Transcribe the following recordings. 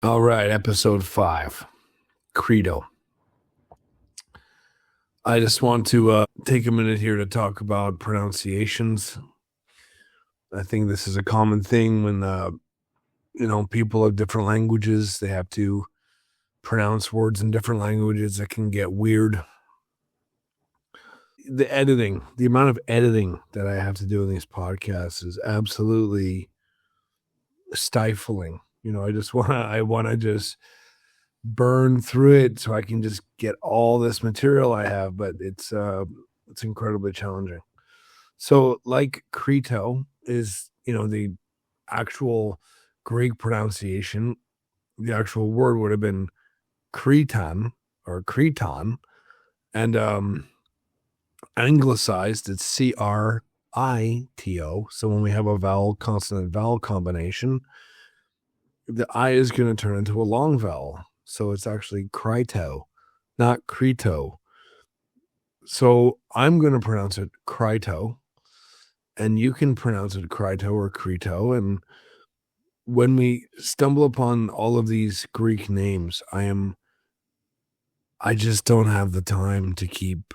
All right, episode 5, Crito. I just want to take a minute here to talk about pronunciations. I think this is a common thing when people of different languages, they have to pronounce words in different languages. That can get weird. The amount of editing that I have to do in these podcasts is absolutely stifling. I want to just burn through it so I can just get all this material I have, but it's incredibly challenging. So, like Crito is, the actual Greek pronunciation, the actual word would have been Cretan or Creton, and anglicized, it's Crito. So when we have a vowel consonant vowel combination, the I is going to turn into a long vowel. So it's actually Crito, not Crito. So I'm going to pronounce it Crito, and you can pronounce it Crito or Crito. And when we stumble upon all of these Greek names, I just don't have the time to keep,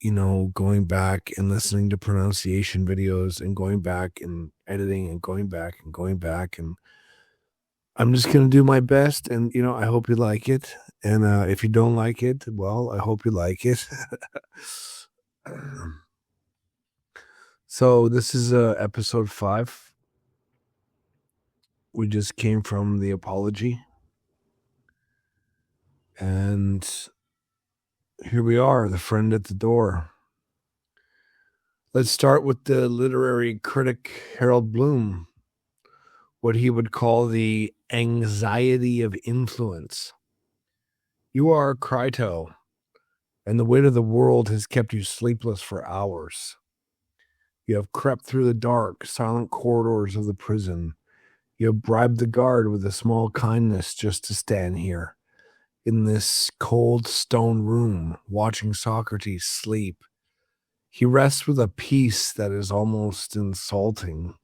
going back and listening to pronunciation videos and going back and editing and going back and going back. And I'm just going to do my best. And, I hope you like it. And if you don't like it, well, I hope you like it. So this is episode 5. We just came from the apology. And here we are, the friend at the door. Let's start with the literary critic Harold Bloom, what he would call the anxiety of influence. You are Crito, and the weight of the world has kept you sleepless for hours. You have crept through the dark, silent corridors of the prison. You have bribed the guard with a small kindness just to stand here, in this cold stone room, watching Socrates sleep. He rests with a peace that is almost insulting,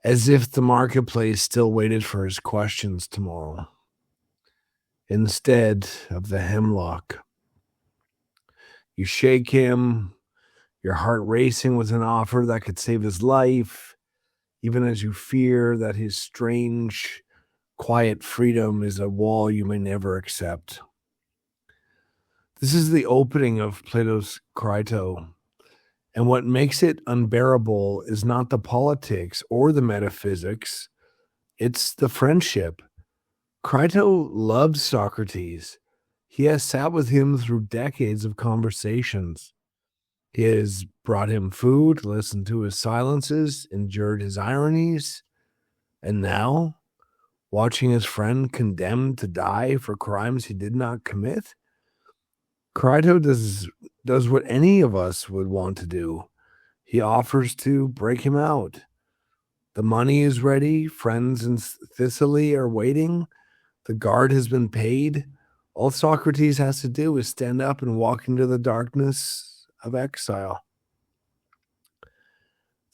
as if the marketplace still waited for his questions tomorrow, instead of the hemlock. You shake him, your heart racing with an offer that could save his life, even as you fear that his strange, quiet freedom is a wall you may never accept. This is the opening of Plato's Crito, and what makes it unbearable is not the politics or the metaphysics, it's the friendship. Crito loves Socrates. He has sat with him through decades of conversations. He has brought him food, listened to his silences, endured his ironies, and now, watching his friend condemned to die for crimes he did not commit, Crito does what any of us would want to do. He offers to break him out. The money is ready. Friends in Thessaly are waiting. The guard has been paid. All Socrates has to do is stand up and walk into the darkness of exile.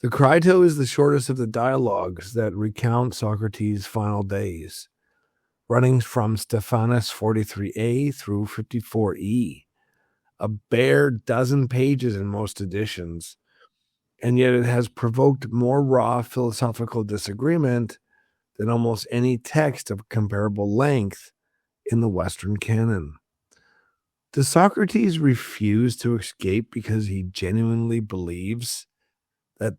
The Crito is the shortest of the dialogues that recount Socrates' final days, running from Stephanus 43a through 54e. A bare dozen pages in most editions, and yet it has provoked more raw philosophical disagreement than almost any text of comparable length in the Western canon. Does Socrates refuse to escape because he genuinely believes that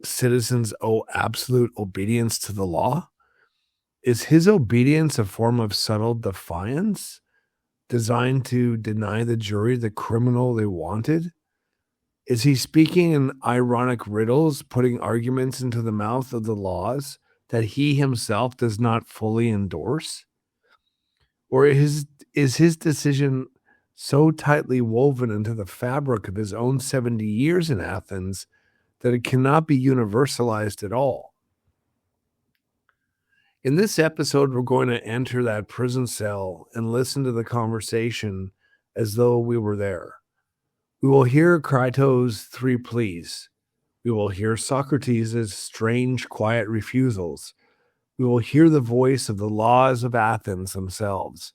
citizens owe absolute obedience to the law? Is his obedience a form of subtle defiance, designed to deny the jury the criminal they wanted? Is he speaking in ironic riddles, putting arguments into the mouth of the laws that he himself does not fully endorse? Or is his decision so tightly woven into the fabric of his own 70 years in Athens that it cannot be universalized at all? In this episode, we're going to enter that prison cell and listen to the conversation as though we were there. We will hear Crito's 3 pleas. We will hear Socrates' strange, quiet refusals. We will hear the voice of the Laws of Athens themselves,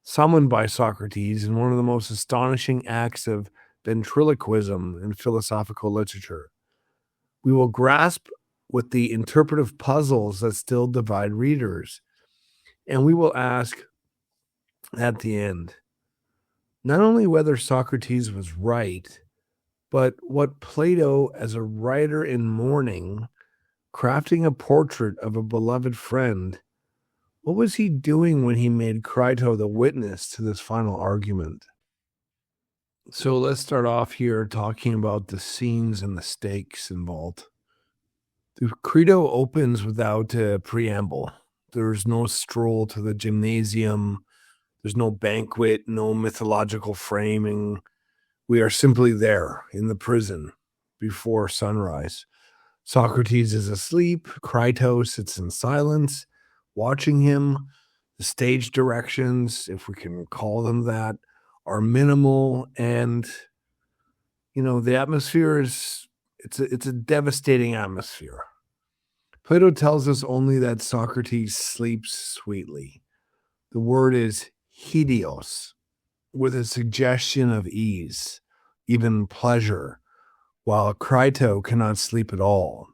summoned by Socrates in one of the most astonishing acts of ventriloquism in philosophical literature. We will grasp with the interpretive puzzles that still divide readers, and we will ask at the end, not only whether Socrates was right, but what Plato, as a writer in mourning, crafting a portrait of a beloved friend, what was he doing when he made Crito the witness to this final argument? So let's start off here talking about the scenes and the stakes involved. The Crito opens without a preamble. There's no stroll to the gymnasium. There's no banquet, no mythological framing. We are simply there in the prison before sunrise. Socrates is asleep. Crito sits in silence, watching him. The stage directions, if we can call them that, are minimal, and the atmosphere is it's a devastating atmosphere. Plato tells us only that Socrates sleeps sweetly. The word is hedios, with a suggestion of ease, even pleasure, while Crito cannot sleep at all.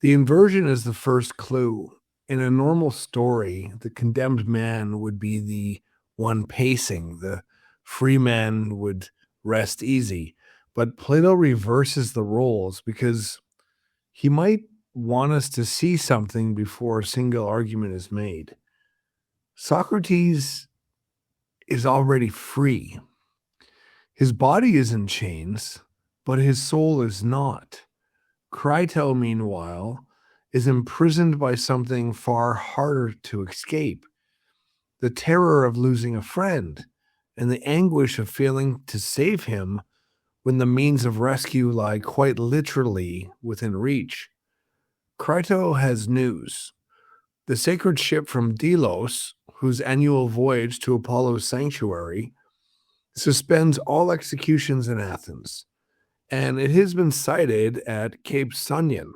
The inversion is the first clue. In a normal story, the condemned man would be the one pacing. The free man would rest easy. But Plato reverses the roles because he might want us to see something before a single argument is made. Socrates is already free. His body is in chains, but his soul is not. Crito, meanwhile, is imprisoned by something far harder to escape: the terror of losing a friend and the anguish of failing to save him when the means of rescue lie quite literally within reach. Crito has news. The sacred ship from Delos, whose annual voyage to Apollo's sanctuary, suspends all executions in Athens, and it has been sighted at Cape Sunion.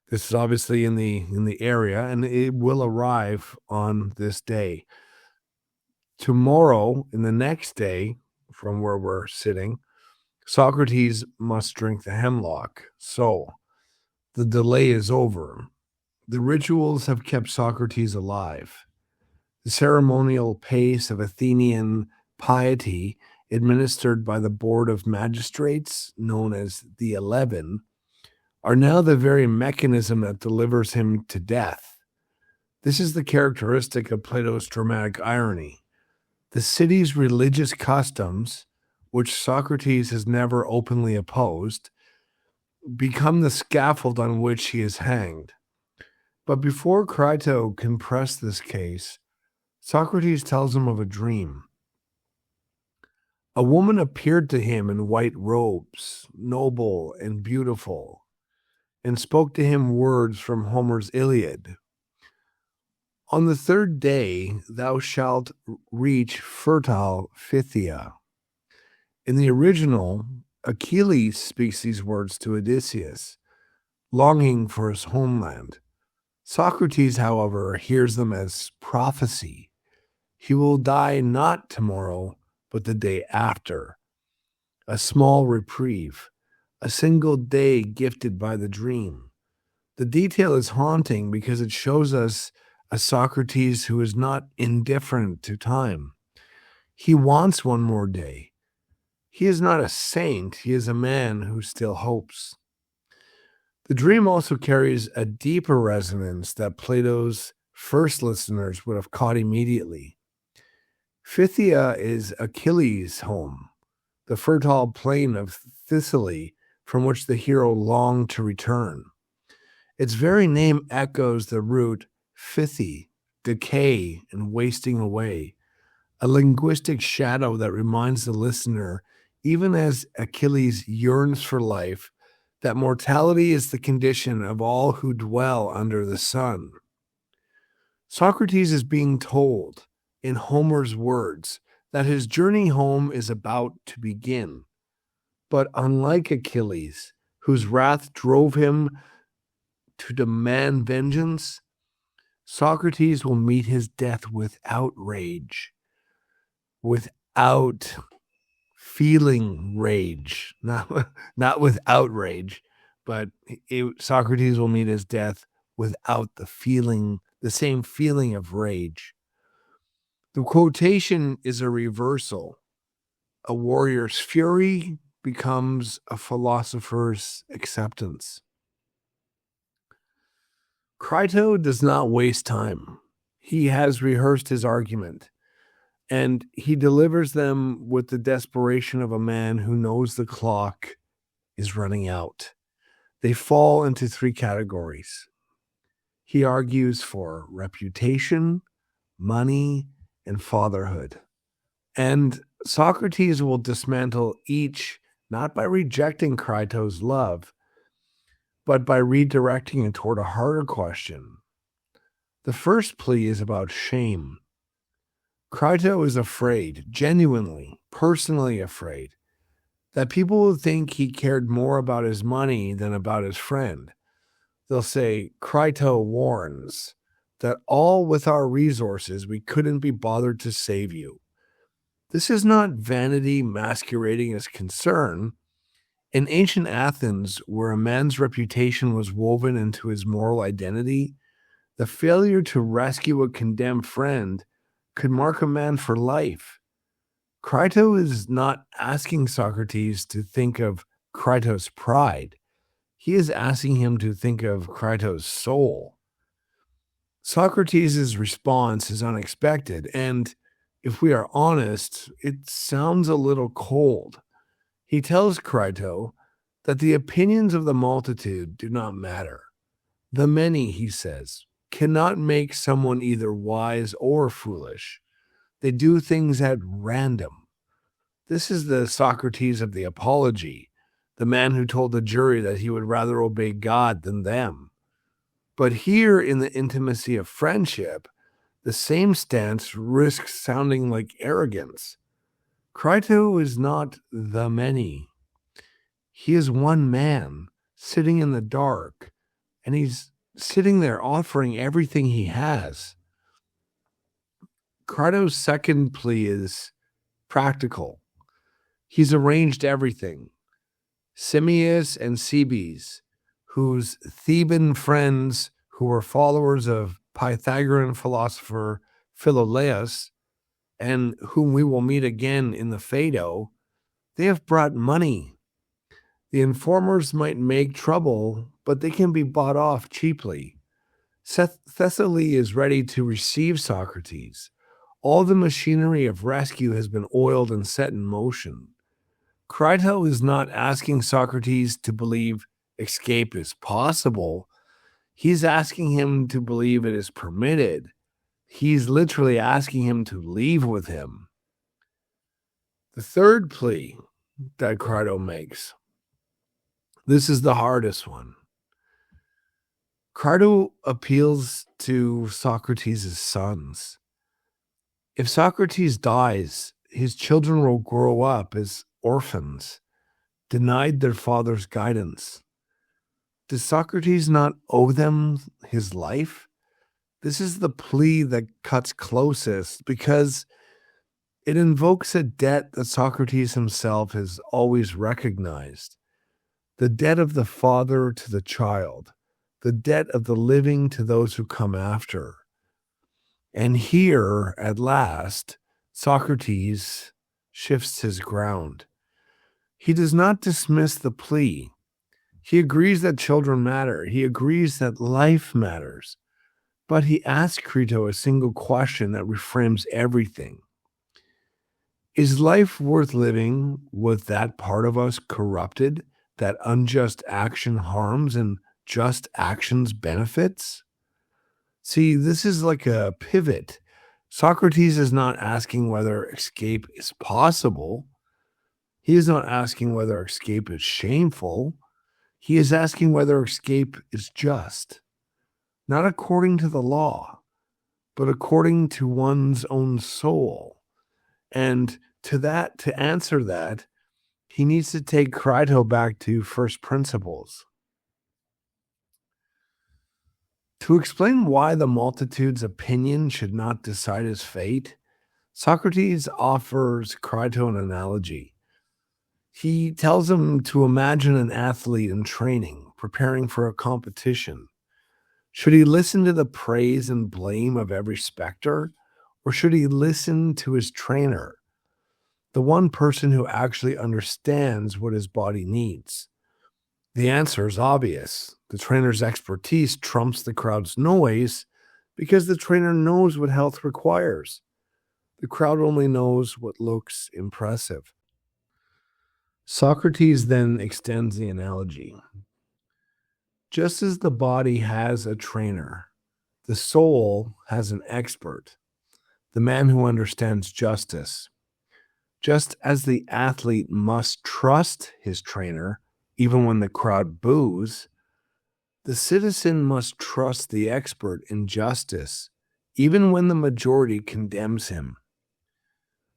This is obviously in the area, and it will arrive on this day. Tomorrow, in the next day, from where we're sitting, Socrates must drink the hemlock. So the delay is over. The rituals have kept Socrates alive. The ceremonial pace of Athenian piety, administered by the Board of Magistrates, known as the 11, are now the very mechanism that delivers him to death. This is the characteristic of Plato's dramatic irony. The city's religious customs, which Socrates has never openly opposed, become the scaffold on which he is hanged. But before Crito can press this case, Socrates tells him of a dream. A woman appeared to him in white robes, noble and beautiful, and spoke to him words from Homer's Iliad. On the third day thou shalt reach fertile Phthia. In the original, Achilles speaks these words to Odysseus, longing for his homeland. Socrates, however, hears them as prophecy. He will die not tomorrow, but the day after. A small reprieve, a single day gifted by the dream. The detail is haunting because it shows us a Socrates who is not indifferent to time. He wants one more day. He is not a saint. He is a man who still hopes. The dream also carries a deeper resonance that Plato's first listeners would have caught immediately. Phthia is Achilles' home, the fertile plain of Thessaly from which the hero longed to return. Its very name echoes the root phthi, decay and wasting away, a linguistic shadow that reminds the listener, even as Achilles yearns for life, that mortality is the condition of all who dwell under the sun. Socrates is being told, in Homer's words, that his journey home is about to begin. But unlike Achilles, whose wrath drove him to demand vengeance, Socrates will meet his death without rage, without feeling rage, not with outrage, but Socrates will meet his death without the same feeling of rage. The quotation is a reversal. A warrior's fury becomes a philosopher's acceptance. Crito does not waste time. He has rehearsed his argument, and he delivers them with the desperation of a man who knows the clock is running out. They fall into three categories. He argues for reputation, money, and fatherhood. And Socrates will dismantle each, not by rejecting Crito's love, but by redirecting it toward a harder question. The first plea is about shame. Crito is afraid, genuinely, personally afraid, that people will think he cared more about his money than about his friend. They'll say, Crito warns that all with our resources we couldn't be bothered to save you. This is not vanity masquerading as concern. In ancient Athens, where a man's reputation was woven into his moral identity, the failure to rescue a condemned friend could mark a man for life. Crito is not asking Socrates to think of Crito's pride. He is asking him to think of Crito's soul. Socrates' response is unexpected, and if we are honest, it sounds a little cold. He tells Crito that the opinions of the multitude do not matter. The many, he says, cannot make someone either wise or foolish. They do things at random. This is the Socrates of the Apology, the man who told the jury that he would rather obey God than them. But here in the intimacy of friendship, the same stance risks sounding like arrogance. Crito is not the many. He is one man sitting in the dark, and he's sitting there offering everything he has. Crito's second plea is practical. He's arranged everything. Simmias and Cebes, whose Theban friends who were followers of Pythagorean philosopher Philolaus, and whom we will meet again in the Phaedo, they have brought money. The informers might make trouble, but they can be bought off cheaply. Thessaly is ready to receive Socrates. All the machinery of rescue has been oiled and set in motion. Crito is not asking Socrates to believe escape is possible. He's asking him to believe it is permitted. He's literally asking him to leave with him. The third plea that Crito makes, this is the hardest one. Crito appeals to Socrates' sons. If Socrates dies, his children will grow up as orphans, denied their father's guidance. Does Socrates not owe them his life? This is the plea that cuts closest because it invokes a debt that Socrates himself has always recognized. The debt of the father to the child, the debt of the living to those who come after. And here, at last, Socrates shifts his ground. He does not dismiss the plea. He agrees that children matter. He agrees that life matters. But he asks Crito a single question that reframes everything. Is life worth living with that part of us corrupted, that unjust action harms and just actions benefits? See, this is like a pivot. Socrates is not asking whether escape is possible. He is not asking whether escape is shameful. He is asking whether escape is just, not according to the law, but according to one's own soul. And to answer that, He needs to take Crito back to first principles. To explain why the multitude's opinion should not decide his fate, Socrates offers Crito an analogy. He tells him to imagine an athlete in training, preparing for a competition. Should he listen to the praise and blame of every specter, or should he listen to his trainer, the one person who actually understands what his body needs? The answer is obvious. The trainer's expertise trumps the crowd's noise because the trainer knows what health requires. The crowd only knows what looks impressive. Socrates then extends the analogy. Just as the body has a trainer, the soul has an expert, the man who understands justice. Just as the athlete must trust his trainer, even when the crowd boos, the citizen must trust the expert in justice, even when the majority condemns him.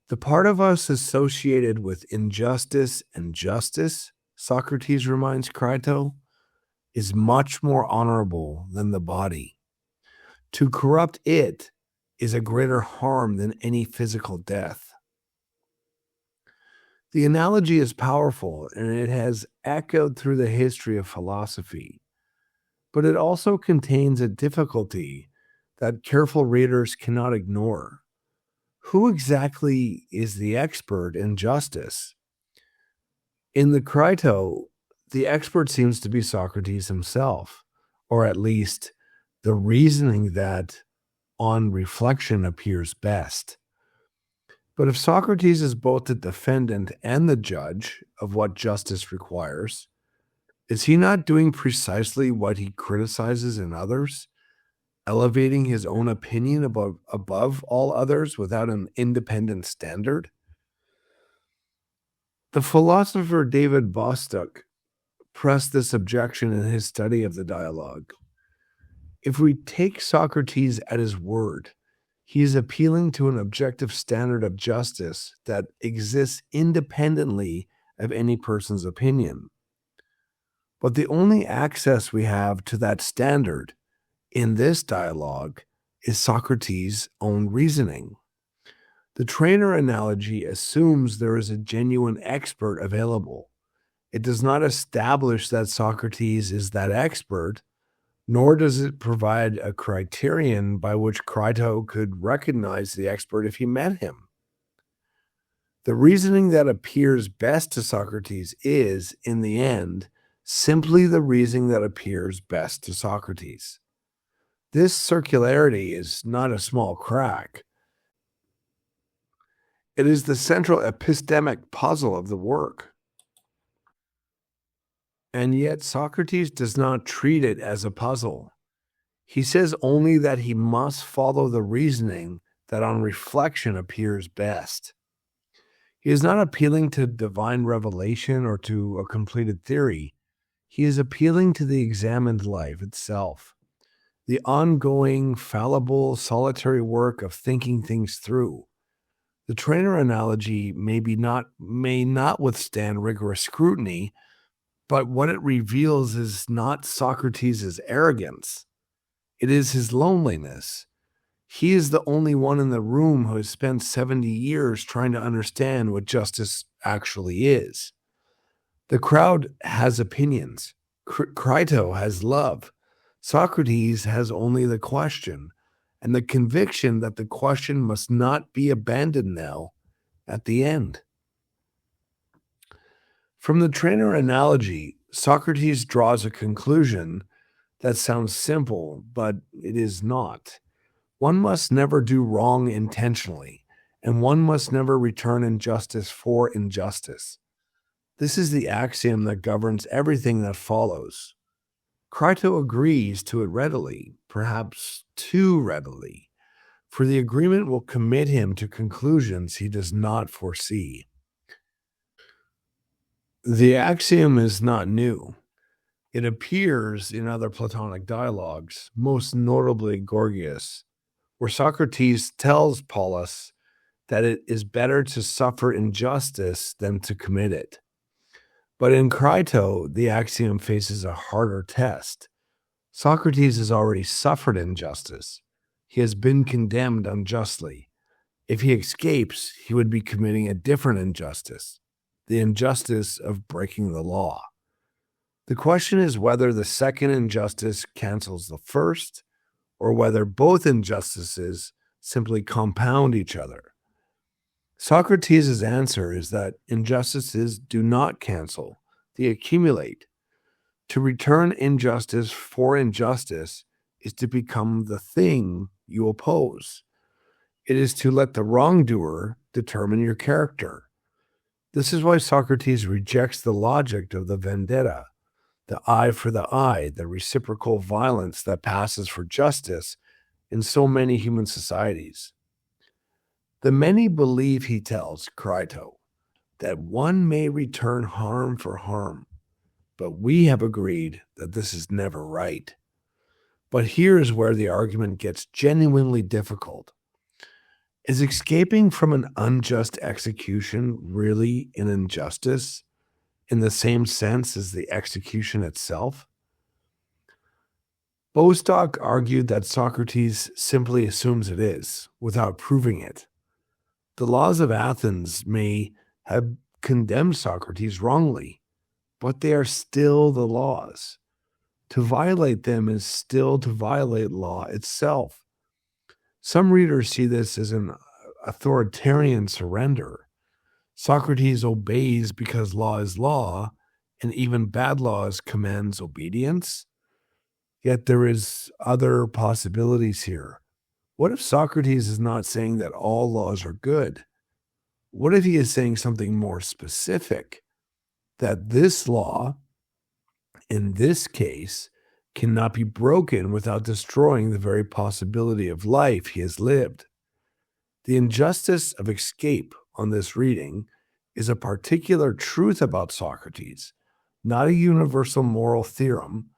The part of us associated with injustice and justice, Socrates reminds Crito, is much more honorable than the body. To corrupt it is a greater harm than any physical death. The analogy is powerful and it has echoed through the history of philosophy, but it also contains a difficulty that careful readers cannot ignore. Who exactly is the expert in justice? In the Crito, the expert seems to be Socrates himself, or at least the reasoning that on reflection appears best. But if Socrates is both the defendant and the judge of what justice requires, is he not doing precisely what he criticizes in others, elevating his own opinion above all others without an independent standard? The philosopher David Bostock pressed this objection in his study of the dialogue. If we take Socrates at his word, he is appealing to an objective standard of justice that exists independently of any person's opinion. But the only access we have to that standard in this dialogue is Socrates' own reasoning. The trainer analogy assumes there is a genuine expert available. It does not establish that Socrates is that expert, nor does it provide a criterion by which Crito could recognize the expert if he met him. The reasoning that appears best to Socrates is, in the end, simply the reasoning that appears best to Socrates. This circularity is not a small crack. It is the central epistemic puzzle of the work. And yet Socrates does not treat it as a puzzle. He says only that he must follow the reasoning that on reflection appears best. He is not appealing to divine revelation or to a completed theory. He is appealing to the examined life itself, the ongoing, fallible, solitary work of thinking things through. The trainer analogy may not withstand rigorous scrutiny, but what it reveals is not Socrates' arrogance. It is his loneliness. He is the only one in the room who has spent 70 years trying to understand what justice actually is. The crowd has opinions. Crito has love. Socrates has only the question, and the conviction that the question must not be abandoned now at the end. From the trainer analogy, Socrates draws a conclusion that sounds simple, but it is not. One must never do wrong intentionally, and one must never return injustice for injustice. This is the axiom that governs everything that follows. Crito agrees to it readily, perhaps too readily, for the agreement will commit him to conclusions he does not foresee. The axiom is not new. It appears in other Platonic dialogues, most notably Gorgias, where Socrates tells Polus that it is better to suffer injustice than to commit it. But in Crito, the axiom faces a harder test. Socrates has already suffered injustice. He has been condemned unjustly. If he escapes, he would be committing a different injustice, the injustice of breaking the law. The question is whether the second injustice cancels the first, or whether both injustices simply compound each other. Socrates' answer is that injustices do not cancel, they accumulate. To return injustice for injustice is to become the thing you oppose. It is to let the wrongdoer determine your character. This is why Socrates rejects the logic of the vendetta, the eye for the eye, the reciprocal violence that passes for justice in so many human societies. The many believe, he tells Crito, that one may return harm for harm, but we have agreed that this is never right. But here is where the argument gets genuinely difficult. Is escaping from an unjust execution really an injustice in the same sense as the execution itself? Bostock argued that Socrates simply assumes it is, without proving it. The Laws of Athens may have condemned Socrates wrongly, but they are still the laws. To violate them is still to violate law itself. Some readers see this as an authoritarian surrender. Socrates obeys because law is law, and even bad laws commands obedience. Yet there is other possibilities here. What if Socrates is not saying that all laws are good? What if he is saying something more specific? That this law, in this case, cannot be broken without destroying the very possibility of life he has lived. The injustice of escape on this reading is a particular truth about Socrates, not a universal moral theorem.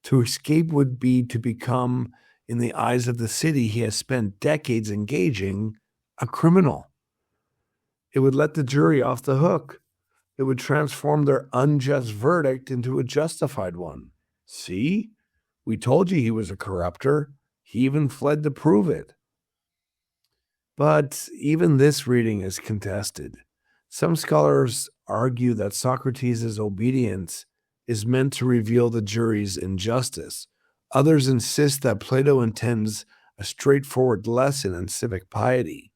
To escape would be to become, in the eyes of the city he has spent decades engaging, a criminal. It would let the jury off the hook. It would transform their unjust verdict into a justified one. See? We told you he was a corrupter. He even fled to prove it. But even this reading is contested. Some scholars argue that Socrates' obedience is meant to reveal the jury's injustice. Others insist that Plato intends a straightforward lesson in civic piety.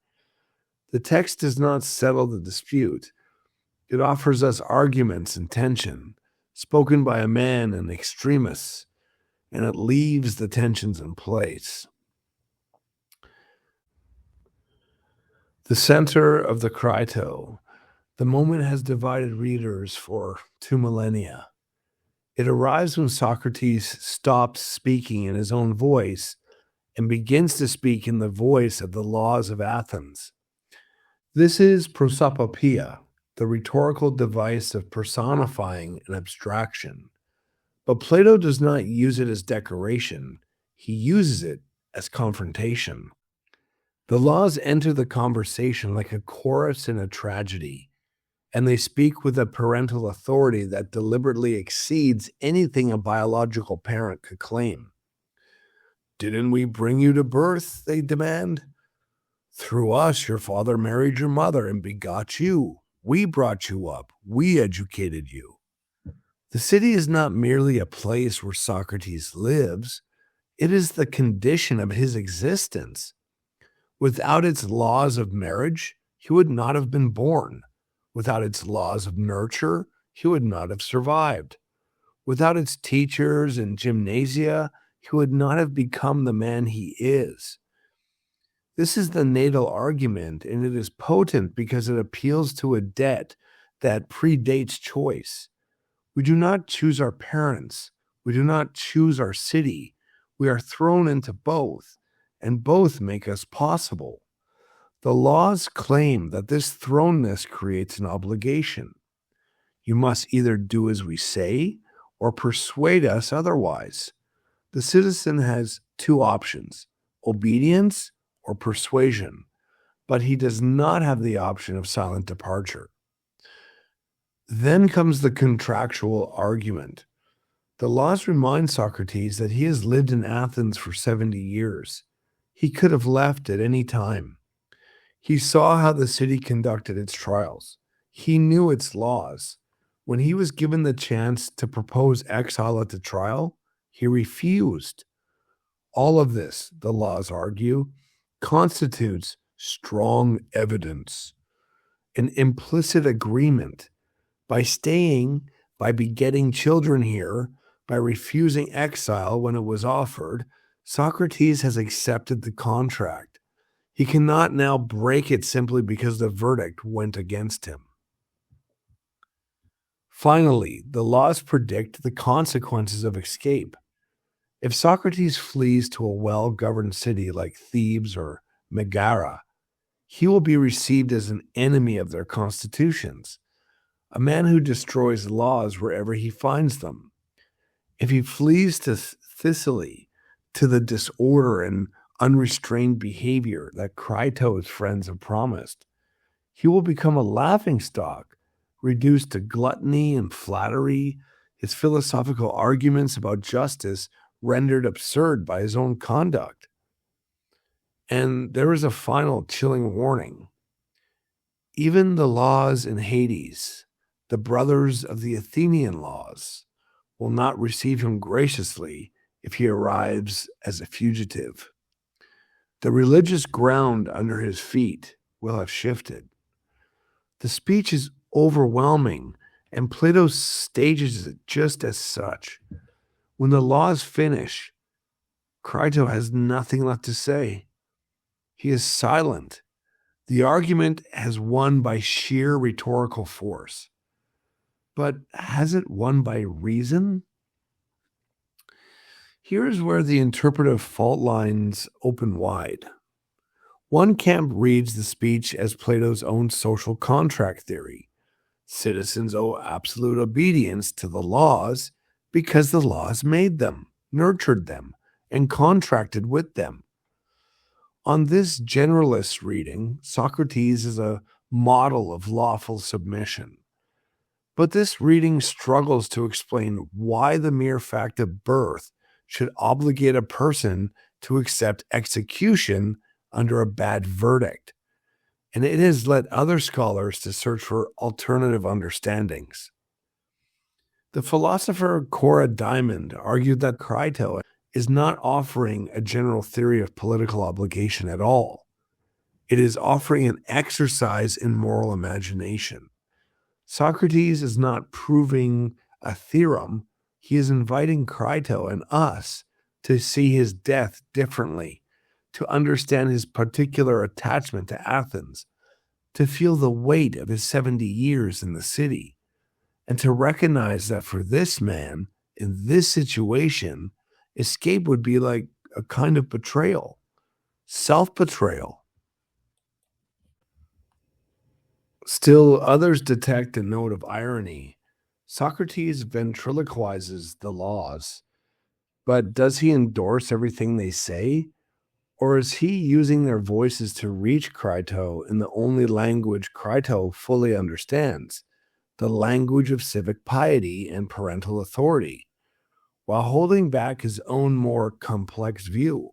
The text does not settle the dispute. It offers us arguments and tension, spoken by a man in extremis, and it leaves the tensions in place. The center of the Crito, the moment has divided readers for 2 millennia. It arrives when Socrates stops speaking in his own voice and begins to speak in the voice of the Laws of Athens. This is prosopopoeia, the rhetorical device of personifying an abstraction. But Plato does not use it as decoration. He uses it as confrontation. The laws enter the conversation like a chorus in a tragedy, and they speak with a parental authority that deliberately exceeds anything a biological parent could claim. Didn't we bring you to birth, they demand? Through us, your father married your mother and begot you. We brought you up. We educated you. The city is not merely a place where Socrates lives. It is the condition of his existence. Without its laws of marriage, he would not have been born. Without its laws of nurture, he would not have survived. Without its teachers and gymnasia, he would not have become the man he is. This is the natal argument, and it is potent because it appeals to a debt that predates choice. We do not choose our parents. We do not choose our city. We are thrown into both, and both make us possible. The laws claim that this thrownness creates an obligation. You must either do as we say or persuade us otherwise. The citizen has 2 options, obedience or persuasion, but he does not have the option of silent departure. Then comes the contractual argument. The laws remind Socrates that he has lived in Athens for 70 years. He could have left at any time. He saw how the city conducted its trials. He knew its laws. When he was given the chance to propose exile at the trial, he refused. All of this, the laws argue, constitutes strong evidence, an implicit agreement. By staying, by begetting children here, by refusing exile when it was offered, Socrates has accepted the contract. He cannot now break it simply because the verdict went against him. Finally, the laws predict the consequences of escape. If Socrates flees to a well-governed city like Thebes or Megara, he will be received as an enemy of their constitutions, a man who destroys laws wherever he finds them. If he flees to Thessaly, to the disorder and unrestrained behavior that Crito's friends have promised, he will become a laughingstock, reduced to gluttony and flattery, his philosophical arguments about justice rendered absurd by his own conduct. And there is a final chilling warning. Even the laws in Hades, the brothers of the Athenian laws, will not receive him graciously if he arrives as a fugitive. The religious ground under his feet will have shifted. The speech is overwhelming, and Plato stages it just as such. When the laws finish, Crito has nothing left to say. He is silent. The argument has won by sheer rhetorical force. But has it won by reason? Here's where the interpretive fault lines open wide. One camp reads the speech as Plato's own social contract theory. Citizens owe absolute obedience to the laws because the laws made them, nurtured them, and contracted with them. On this generalist reading, Socrates is a model of lawful submission. But this reading struggles to explain why the mere fact of birth should obligate a person to accept execution under a bad verdict. And it has led other scholars to search for alternative understandings. The philosopher Cora Diamond argued that Crito is not offering a general theory of political obligation at all. It is offering an exercise in moral imagination. Socrates is not proving a theorem. He is inviting Crito and us to see his death differently, to understand his particular attachment to Athens, to feel the weight of his 70 years in the city, and to recognize that for this man, in this situation, escape would be like a kind of betrayal, self-betrayal. Still, others detect a note of irony. Socrates ventriloquizes the laws, but does he endorse everything they say? Or is he using their voices to reach Crito in the only language Crito fully understands, the language of civic piety and parental authority, while holding back his own more complex view?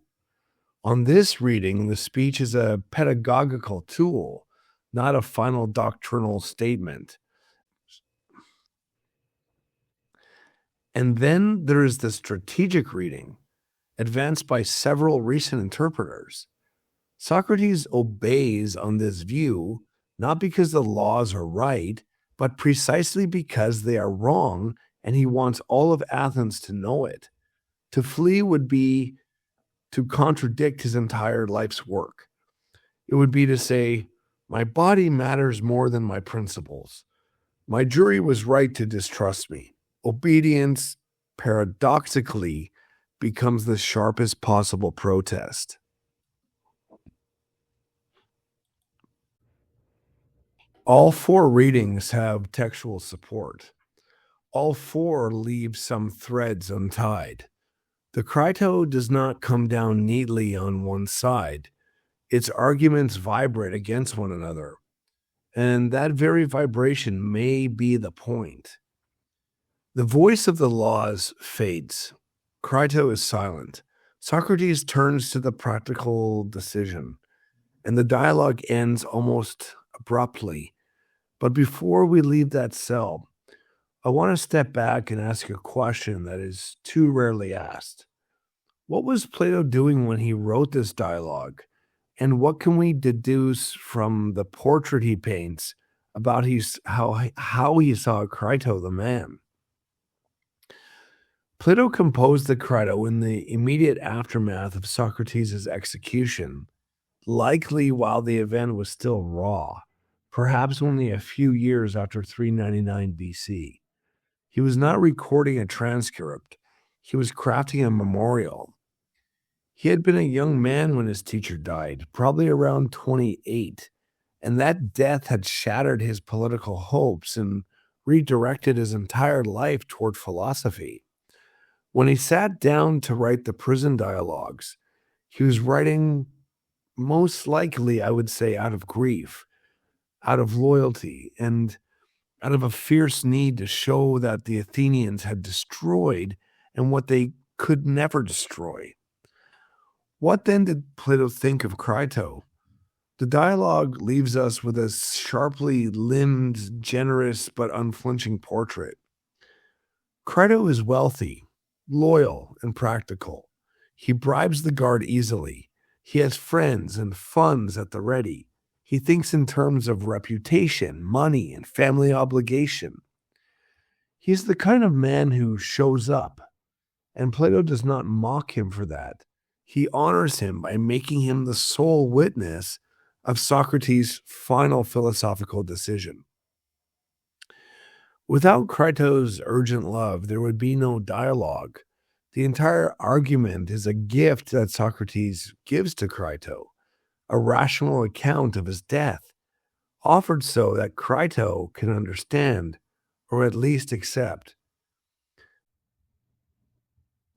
On this reading, the speech is a pedagogical tool, not a final doctrinal statement. And then there is the strategic reading, advanced by several recent interpreters. Socrates obeys on this view, not because the laws are right, but precisely because they are wrong, and he wants all of Athens to know it. To flee would be to contradict his entire life's work. It would be to say, my body matters more than my principles. My jury was right to distrust me. Obedience, paradoxically, becomes the sharpest possible protest. All four readings have textual support. All four leave some threads untied. The Crito does not come down neatly on one side. Its arguments vibrate against one another. And that very vibration may be the point. The voice of the laws fades. Crito is silent. Socrates turns to the practical decision, and the dialogue ends almost abruptly. But before we leave that cell, I want to step back and ask a question that is too rarely asked. What was Plato doing when he wrote this dialogue? And what can we deduce from the portrait he paints about how he saw Crito the man? Plato composed the Crito in the immediate aftermath of Socrates' execution, likely while the event was still raw, perhaps only a few years after 399 BC. He was not recording a transcript, he was crafting a memorial. He had been a young man when his teacher died, probably around 28, and that death had shattered his political hopes and redirected his entire life toward philosophy. When he sat down to write the prison dialogues, he was writing most likely, I would say, out of grief, out of loyalty, and out of a fierce need to show that the Athenians had destroyed and what they could never destroy. What then did Plato think of Crito? The dialogue leaves us with a sharply limbed, generous, but unflinching portrait. Crito is wealthy, loyal, and practical. He bribes the guard easily. He has friends and funds at the ready. He thinks in terms of reputation, money, and family obligation. He's the kind of man who shows up, and Plato does not mock him for that. He honors him by making him the sole witness of Socrates' final philosophical decision. Without Crito's urgent love, there would be no dialogue. The entire argument is a gift that Socrates gives to Crito, a rational account of his death, offered so that Crito can understand, or at least accept.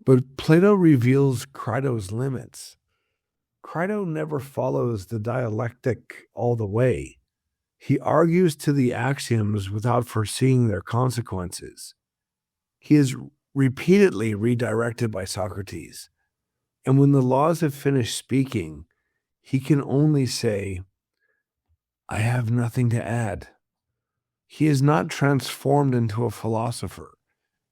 But Plato reveals Crito's limits. Crito never follows the dialectic all the way. He argues to the axioms without foreseeing their consequences. He is repeatedly redirected by Socrates, and when the laws have finished speaking, he can only say, "I have nothing to add." He is not transformed into a philosopher.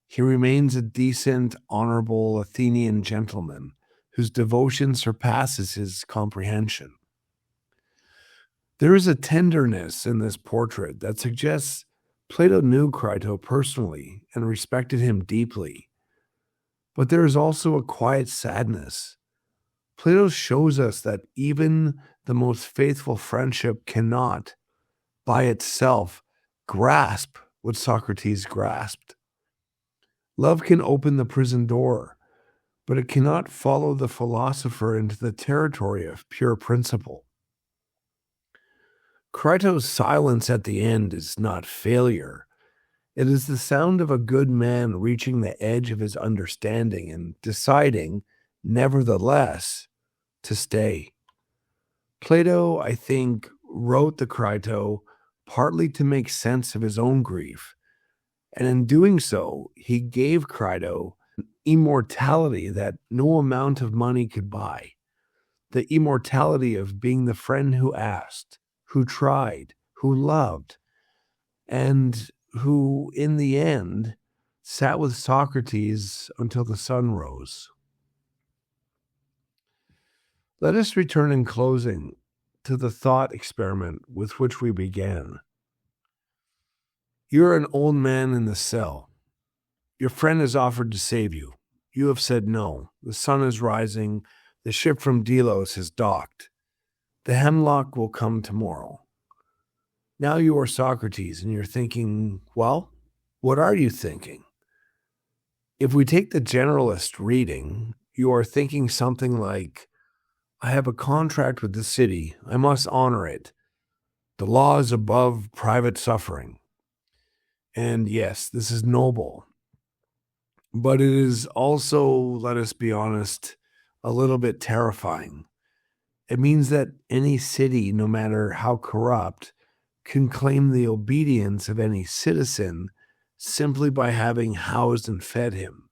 He remains a decent, honorable Athenian gentleman whose devotion surpasses his comprehension. There is a tenderness in this portrait that suggests Plato knew Crito personally and respected him deeply. But there is also a quiet sadness. Plato shows us that even the most faithful friendship cannot, by itself, grasp what Socrates grasped. Love can open the prison door, but it cannot follow the philosopher into the territory of pure principle. Crito's silence at the end is not failure. It is the sound of a good man reaching the edge of his understanding and deciding, nevertheless, to stay. Plato, I think, wrote the Crito partly to make sense of his own grief, and in doing so, he gave Crito immortality that no amount of money could buy. The immortality of being the friend who asked, who tried, who loved, and who, in the end, sat with Socrates until the sun rose. Let us return in closing to the thought experiment with which we began. You're an old man in the cell. Your friend has offered to save you. You have said no. The sun is rising. The ship from Delos has docked. The hemlock will come tomorrow. Now you are Socrates, and you're thinking, well, what are you thinking? If we take the generalist reading, you are thinking something like, I have a contract with the city. I must honor it. The law is above private suffering. And yes, this is noble. But it is also, let us be honest, a little bit terrifying. It means that any city, no matter how corrupt, can claim the obedience of any citizen simply by having housed and fed him.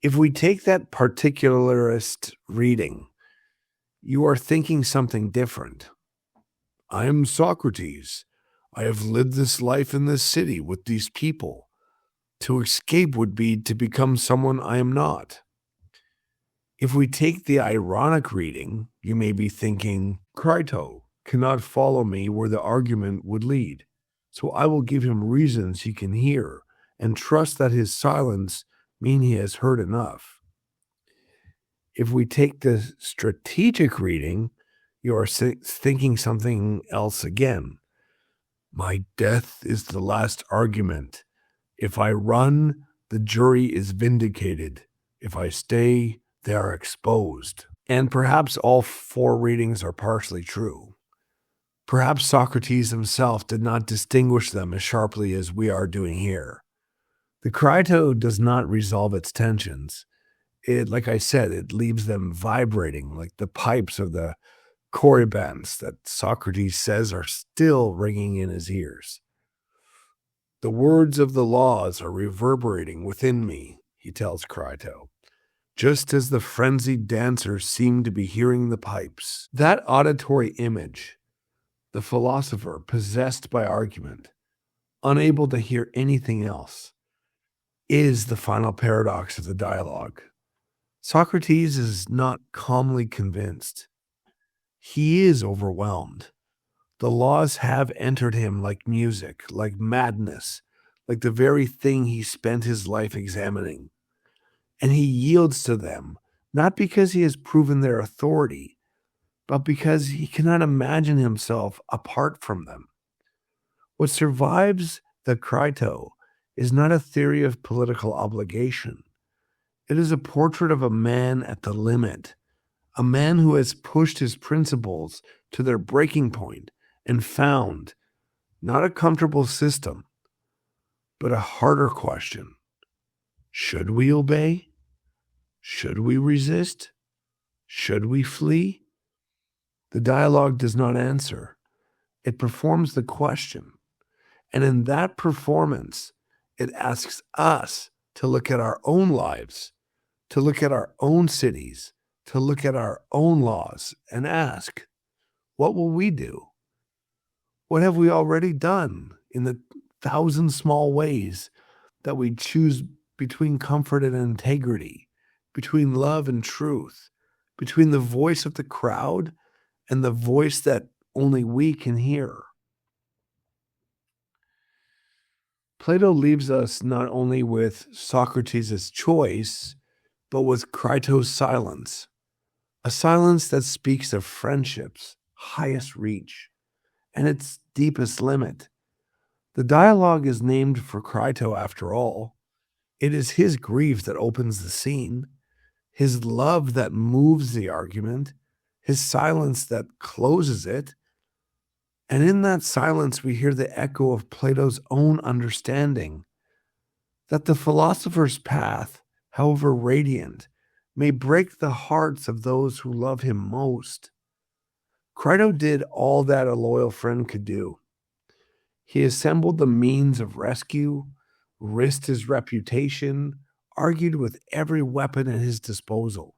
If we take that particularist reading, you are thinking something different. I am Socrates. I have lived this life in this city with these people. To escape would be to become someone I am not. If we take the ironic reading, you may be thinking, Crito cannot follow me where the argument would lead, so I will give him reasons he can hear and trust that his silence means he has heard enough. If we take the strategic reading, you are thinking something else again. My death is the last argument. If I run, the jury is vindicated. If I stay, they are exposed. And perhaps all four readings are partially true. Perhaps Socrates himself did not distinguish them as sharply as we are doing here. The Crito does not resolve its tensions. Like I said, it leaves them vibrating like the pipes of the corybants that Socrates says are still ringing in his ears. The words of the laws are reverberating within me, he tells Crito, just as the frenzied dancers seem to be hearing the pipes. That auditory image, the philosopher possessed by argument, unable to hear anything else, is the final paradox of the dialogue. Socrates is not calmly convinced. He is overwhelmed. The laws have entered him like music, like madness, like the very thing he spent his life examining. And he yields to them, not because he has proven their authority, but because he cannot imagine himself apart from them. What survives the Crito is not a theory of political obligation. It is a portrait of a man at the limit, a man who has pushed his principles to their breaking point and found not a comfortable system, but a harder question. Should we obey? Should we resist? Should we flee? The dialogue does not answer. It performs the question. And in that performance, it asks us to look at our own lives, to look at our own cities, to look at our own laws and ask, what will we do? What have we already done in the 1,000 small ways that we choose between comfort and integrity, between love and truth, between the voice of the crowd and the voice that only we can hear? Plato leaves us not only with Socrates' choice, but with Crito's silence, a silence that speaks of friendship's highest reach and its deepest limit. The dialogue is named for Crito after all. It is his grief that opens the scene, his love that moves the argument, his silence that closes it. And in that silence, we hear the echo of Plato's own understanding that the philosopher's path, however radiant, may break the hearts of those who love him most. Crito did all that a loyal friend could do. He assembled the means of rescue, risked his reputation, argued with every weapon at his disposal.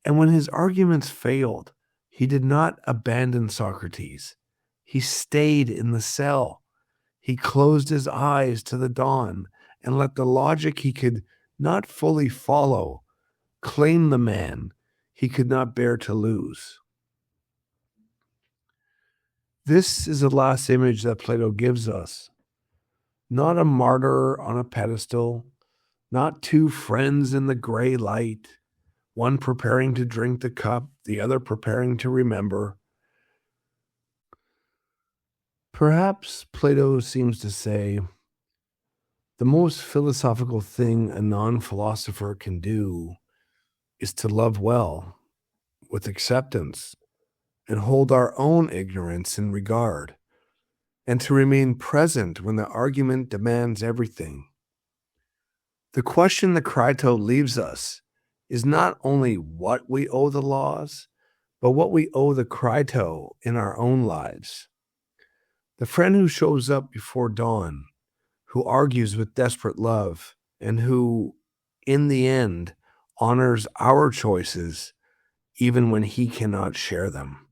And when his arguments failed, he did not abandon Socrates. He stayed in the cell. He closed his eyes to the dawn and let the logic he could not fully follow claim the man he could not bear to lose. This is the last image that Plato gives us. Not a martyr on a pedestal, not two friends in the gray light, one preparing to drink the cup, the other preparing to remember. Perhaps Plato seems to say, the most philosophical thing a non-philosopher can do is to love well, with acceptance, and hold our own ignorance in regard, and to remain present when the argument demands everything. The question that Crito leaves us is not only what we owe the laws, but what we owe the Crito in our own lives. The friend who shows up before dawn, who argues with desperate love, and who, in the end, honors our choices even when he cannot share them.